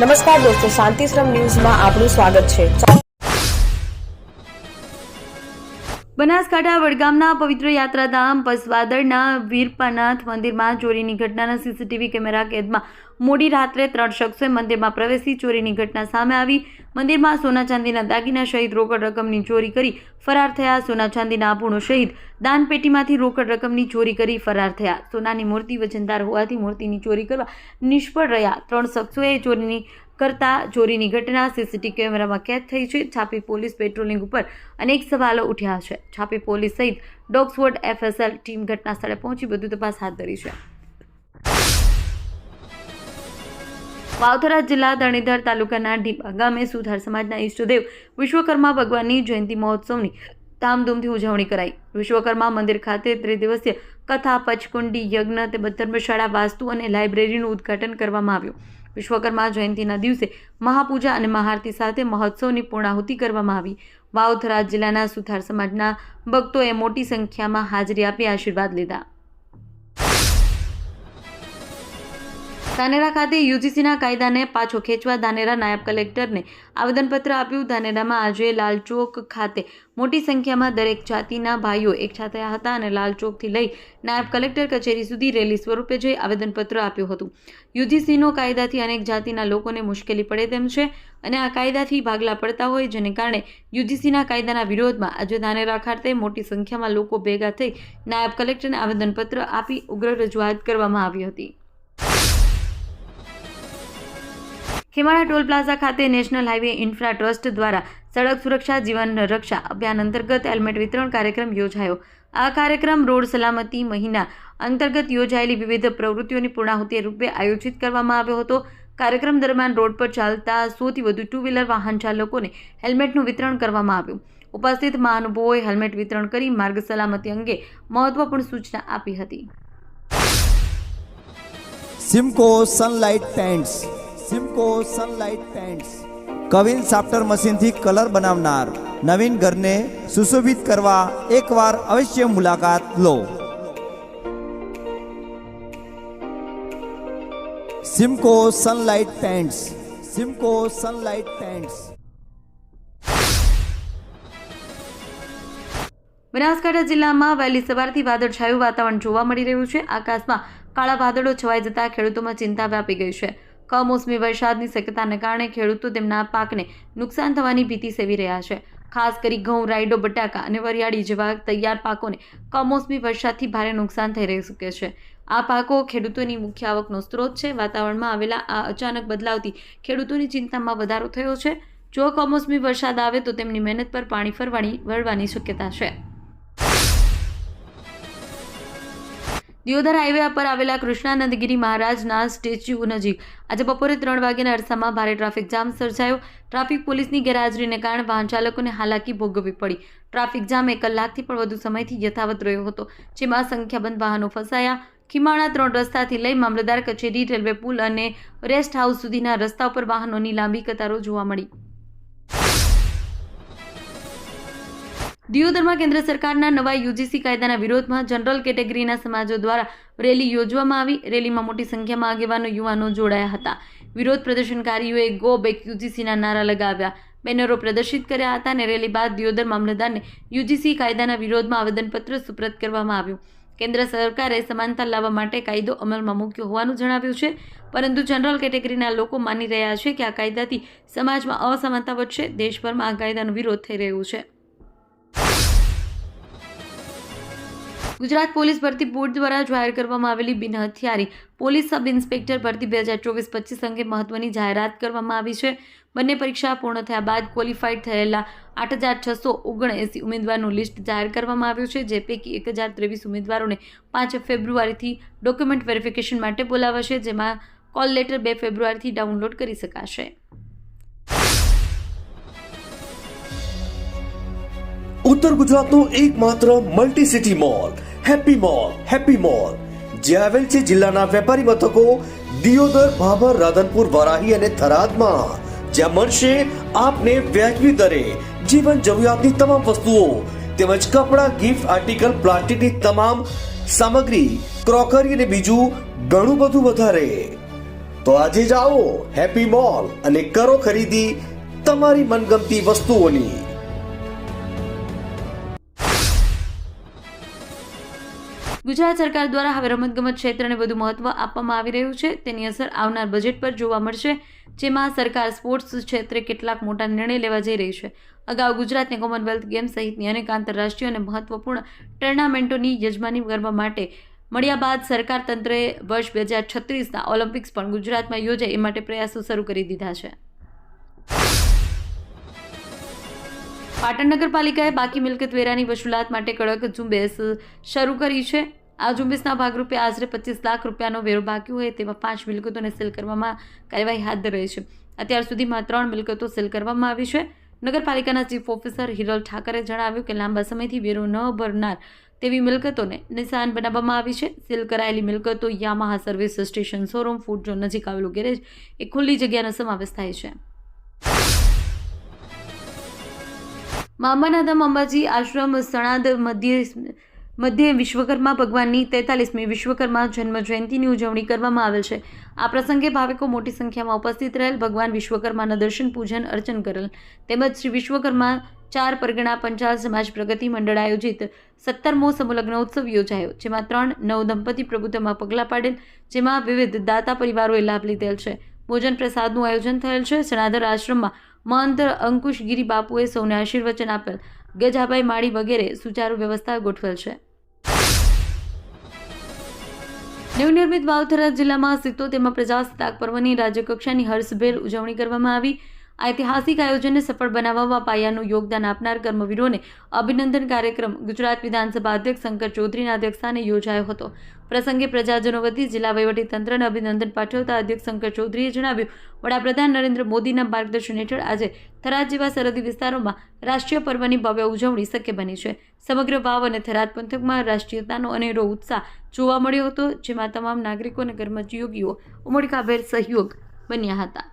નમસ્કાર દોસ્તો, શાંતિશ્રમ ન્યૂઝમાં આપનું સ્વાગત છે। બનાસકાંઠા વડગામના પવિત્ર યાત્રાધામ પસવાદળના વીરપાનાથ મંદિરમાં ચોરીની ઘટનાના સીસીટીવી કેમેરા કેદમાં મોડી રાત્રે 3 શખ્સોએ મંદિરમાં પ્રવેશી ચોરીની ઘટના સામે આવી। મંદિરમાં સોના ચાંદીના દાગીના સહિત રોકડ રકમની ચોરી કરી ફરાર થયા। સોના ચાંદીના આભૂષણો સહિત દાનપેટીમાંથી રોકડ રકમની ચોરી કરી ફરાર થયા। સોનાની મૂર્તિ વજનદાર હોવાથી મૂર્તિની ચોરી કરવા નિષ્ફળ રહ્યા 3 શખ્સોએ ચોરીની ઘટના સીસીટીવી કેમેરામાં કેદ થઈ છે। છાપી પોલીસ પેટ્રોલિંગ ઉપર અનેક સવાલો ઉઠ્યા છે। છાપી પોલીસ સહિત ડોગ સ્ક્વોડ FSL ટીમ ઘટના સ્થળે પહોંચી વધુ તપાસ હાથ ધરી છે। વાવથરા જિલ્લા ધરણીધર તાલુકાના ઢીપા ગામે સુથાર સમાજના ઈષ્ટદેવ વિશ્વકર્મા ભગવાનની જયંતિ મહોત્સવની ધામધૂમથી ઉજવણી કરાઈ। વિશ્વકર્મા મંદિર ખાતે ત્રિદિવસીય કથા, પચકુંડી યજ્ઞ તેમજ ધર્મશાળા, વાસ્તુ અને લાઇબ્રેરીનું ઉદ્ઘાટન કરવામાં આવ્યું। વિશ્વકર્મા જયંતિના દિવસે મહાપૂજા અને મહાઆરતી સાથે મહોત્સવની પૂર્ણાહુતિ કરવામાં આવી। વાવથરા જિલ્લાના સુથાર સમાજના ભક્તોએ મોટી સંખ્યામાં હાજરી આપી આશીર્વાદ લીધા। ધાનેરા ખાતે યુજીસીના કાયદાને પાછો ખેંચવા ધાનેરા નાયબ કલેક્ટરને આવેદનપત્ર આપ્યું। ધાનેરામાં આજે લાલચોક ખાતે મોટી સંખ્યામાં દરેક જાતિના ભાઈઓ એકઠા થયા હતા અને લાલચોકથી લઈ નાયબ કલેક્ટર કચેરી સુધી રેલી સ્વરૂપે જઈ આવેદનપત્ર આપ્યું હતું। યુજીસીનો કાયદાથી અનેક જાતિના લોકોને મુશ્કેલી પડે તેમ છે અને આ કાયદાથી ભાગલા પડતા હોય, જેને કારણે યુજીસીના કાયદાના વિરોધમાં આજે ધાનેરા ખાતે મોટી સંખ્યામાં લોકો ભેગા થઈ નાયબ કલેક્ટરને આવેદનપત્ર આપી ઉગ્ર રજૂઆત કરવામાં આવી હતી। ખીમાણા ટોલ પ્લાઝા ખાતે નેશનલ હાઈવે ઇન્ફ્રા ટ્રસ્ટ દ્વારા સડક સુરક્ષા જીવન રક્ષા અભિયાન અંતર્ગત હેલ્મેટ વિતરણ કાર્યક્રમ યોજાયો। આ કાર્યક્રમ રોડ સલામતી મહિના અંતર્ગત યોજાયેલી વિવિધ પ્રવૃત્તિઓની પૂર્ણાહુતિ રૂપે આયોજિત કરવામાં આવ્યો હતો। કાર્યક્રમ દરમિયાન રોડ પર ચાલતા 100થી વધુ 2 વ્હીલર વાહન ચાલકોને હેલ્મેટનું વિતરણ કરવામાં આવ્યું। ઉપસ્થિત મહાનુભાવોએ હેલ્મેટ વિતરણ કરી માર્ગ સલામતી અંગે મહત્વપૂર્ણ સૂચના આપી હતી। Simco sunlight pants queen સાફ્ટર મશીનથી colour બનાવનાર નવીન ઘરને સુશોભિત કરવા એકવાર અવશ્ય મુલાકાત લો। Simco sunlight pants. બનાસકાંઠા જિલ્લામાં વહેલી સવારથી વાદળછાયું વાતાવરણ જોવા મળી રહ્યું છે। આકાશમાં કાળા વાદળો છવાઈ જતા ખેડૂતોમાં ચિંતા વ્યાપી ગઈ છે। કમોસમી વરસાદની શક્યતાને કારણે ખેડૂતો તેમના પાકને નુકસાન થવાની ભીતિ સેવી રહ્યા છે। ખાસ કરી ઘઉં, રાયડો, બટાકા અને વરિયાળી જેવા તૈયાર પાકોને કમોસમી વરસાદથી ભારે નુકસાન થઈ રહી શકે છે। આ પાકો ખેડૂતોની મુખ્ય આવકનો સ્ત્રોત છે। વાતાવરણમાં આવેલા આ અચાનક બદલાવથી ખેડૂતોની ચિંતામાં વધારો થયો છે। જો કમોસમી વરસાદ આવે તો તેમની મહેનત પર પાણી વળવાની શક્યતા છે। દિયોદર હાઈવે પર આવેલા કૃષ્ણાનંદગીરી મહારાજના સ્ટેચ્યુ નજીક આજે બપોરે 3 વાગ્યાના અરસામાં ભારે ટ્રાફિક જામ સર્જાયો। ટ્રાફિક પોલીસની ગેરહાજરીને કારણે વાહન ચાલકોને હાલાકી ભોગવવી પડી। ટ્રાફિક જામ 1 કલાકથી પણ વધુ સમયથી યથાવત રહ્યો હતો, જેમાં સંખ્યાબંધ વાહનો ફસાયા। ખીમાણા 3 રસ્તાથી લઈ મામલતદાર કચેરી, રેલવે પુલ અને રેસ્ટ હાઉસ સુધીના રસ્તા ઉપર વાહનોની લાંબી કતારો જોવા મળી। દિયોદરમાં કેન્દ્ર સરકારના નવા યુજીસી કાયદાના વિરોધમાં જનરલ કેટેગરીના સમાજો દ્વારા રેલી યોજવામાં આવી। રેલીમાં મોટી સંખ્યામાં આગેવાનો, યુવાનો જોડાયા હતા। વિરોધ પ્રદર્શનકારીઓએ ગો બેક યુજીસીના નારા લગાવ્યા, બેનરો પ્રદર્શિત કર્યા હતા અને રેલી બાદ દિયોદર મામલતદારને યુજીસી કાયદાના વિરોધમાં આવેદનપત્ર સુપ્રત કરવામાં આવ્યું। કેન્દ્ર સરકારે સમાનતા લાવવા માટે કાયદો અમલમાં મૂક્યો હોવાનું જણાવ્યું છે, પરંતુ જનરલ કેટેગરીના લોકો માની રહ્યા છે કે આ કાયદાથી સમાજમાં અસમાનતા વધશે। દેશભરમાં આ કાયદાનો વિરોધ થઈ રહ્યો છે। ગુજરાત પોલીસ ભરતી બોર્ડ દ્વારા જાહેર કરવામાં આવેલી બિનહથિયારી પોલીસ સબ ઇન્સ્પેક્ટર ભરતી 2024-25 અંગે મહત્વની જાહેરાત કરવામાં આવી છે। બંને પરીક્ષા પૂર્ણ થયા બાદ ક્વોલિફાઈડ થયેલા 8679 ઉમેદવારનું લિસ્ટ જાહેર કરવામાં આવ્યું છે, જે પૈકી 1023 ઉમેદવારોને 5 ફેબ્રુઆરીથી ડોક્યુમેન્ટ વેરિફિકેશન માટે બોલાવાશે, જેમાં કોલ લેટર 2 ફેબ્રુઆરીથી ડાઉનલોડ કરી શકાશે। ઉત્તર ગુજરાતનો એકમાત્ર multi city mall happy mall જે આવેલ છે જિલ્લાના વેપારી મથકો દિયોદર, ભાભર, રાધનપુર, વરાહી અને થરાદમાં, જ્યાં મળશે આપને વ્યાજબી દરે જીવન જરૂરિયાતની તમામ વસ્તુઓ તેમજ કપડાં, ગિફ્ટ આર્ટિકલ, પ્લાસ્ટિકની તમામ સામગ્રી, ક્રોકરી અને બીજું ઘણું બધું વધારે। તો આજે જ આવો હેપી મોલ અને કરો ખરીદી તમારી મનગમતી વસ્તુઓની. ગુજરાત સરકાર દ્વારા હવે રમતગમત ક્ષેત્રને વધુ મહત્વ આપવામાં આવી રહ્યું છે. તેની અસર આવનાર બજેટ પર જોવા મળશે, જેમાં સરકાર સ્પોર્ટ્સ ક્ષેત્રે કેટલાક મોટા નિર્ણય લેવા જઈ રહી છે. અગાઉ ગુજરાતને કોમનવેલ્થ ગેમ્સ સહિતની અનેક આંતરરાષ્ટ્રીય અને મહત્વપૂર્ણ ટુર્નામેન્ટોની યજમાની કરવા માટે મળ્યા બાદ સરકાર તંત્રએ વર્ષ 2036ના ઓલિમ્પિક્સ પણ ગુજરાતમાં યોજાય એ માટે પ્રયાસો શરૂ કરી દીધા છે. પાટણ નગરપાલિકાએ બાકી મિલકત વેરાની વસૂલાત માટે કડક ઝુંબેશ શરૂ કરી છે. આ ઝુંબેશના ભાગરૂપે આશરે 25 લાખ રૂપિયાનો વેરો બાકી હોય તેવા 5 મિલકતોને સીલ કરવામાં કાર્યવાહી હાથ ધરાઈ છે. અત્યાર સુધીમાં 3 મિલકતો સીલ કરવામાં આવી છે. નગરપાલિકાના ચીફ ઓફિસર હિરલ ઠાકરે જણાવ્યું કે લાંબા સમયથી વેરો ન ભરનાર તેવી મિલકતોને નિશાન બનાવવામાં આવી છે. સીલ કરાયેલી મિલકતો Yamaha service station, showroom, food zone નજીક આવેલું ગેરેજ, એક ખુલ્લી જગ્યાનો સમાવેશ થાય છે. અંબાનાધામ અંબાજી આશ્રમ સણાદ મધ્યે વિશ્વકર્મા ભગવાનની 43મી વિશ્વકર્મા જન્મ જયંતિની ઉજવણી કરવામાં આવેલ છે. આ પ્રસંગે ભાવિકો મોટી સંખ્યામાં ઉપસ્થિત રહેલ. ભગવાન વિશ્વકર્માના દર્શન, પૂજન અર્ચન કરેલ. તેમજ શ્રી વિશ્વકર્મા 4 પરગણા પંચાલ સમાજ પ્રગતિ મંડળ આયોજિત 17મો સમૂહલગ્ન ઉત્સવ યોજાયો, જેમાં 3 નવદંપતિ પ્રભુત્વમાં પગલાં પાડેલ, જેમાં વિવિધ દાતા પરિવારોએ લાભ લીધેલ છે. ભોજન પ્રસાદનું આયોજન થયેલ છે. સણાદર આશ્રમમાં મહંત અંકુશગીરી બાપુએ સૌને આશીર્વચન આપેલ. ગજાભાઈ માળી વગેરે સુચારુ વ્યવસ્થા ગોઠવેલ છે. નવનિર્મિત વાવથરા જિલ્લામાં 77મા પ્રજાસત્તાક પર્વની રાજ્યકક્ષાની હર્ષભેર ઉજવણી કરવામાં આવી. ઐતિહાસિક આયોજનને સફળ બનાવવામાં પાયાનું યોગદાન આપનાર કર્મવીરોને અભિનંદન કાર્યક્રમ ગુજરાત વિધાનસભા અધ્યક્ષ શંકર ચૌધરીના અધ્યક્ષસ્થાને યોજાયો હતો. પ્રસંગે પ્રજાજનો વતી જિલ્લા વહીવટીતંત્રને અભિનંદન પાઠવતા અધ્યક્ષ શંકર ચૌધરીએ જણાવ્યું, વડાપ્રધાન નરેન્દ્ર મોદીના માર્ગદર્શન હેઠળ આજે થરાદ જેવા સરહદી વિસ્તારોમાં રાષ્ટ્રીય પર્વની ભવ્ય ઉજવણી શક્ય બની છે. સમગ્ર વાવ અને થરાદ પંથકમાં રાષ્ટ્રીયતાનો અનેરો ઉત્સાહ જોવા મળ્યો હતો, જેમાં તમામ નાગરિકો અને કર્મયોગીઓ ઉમળકાભેર સહયોગ બન્યા હતા.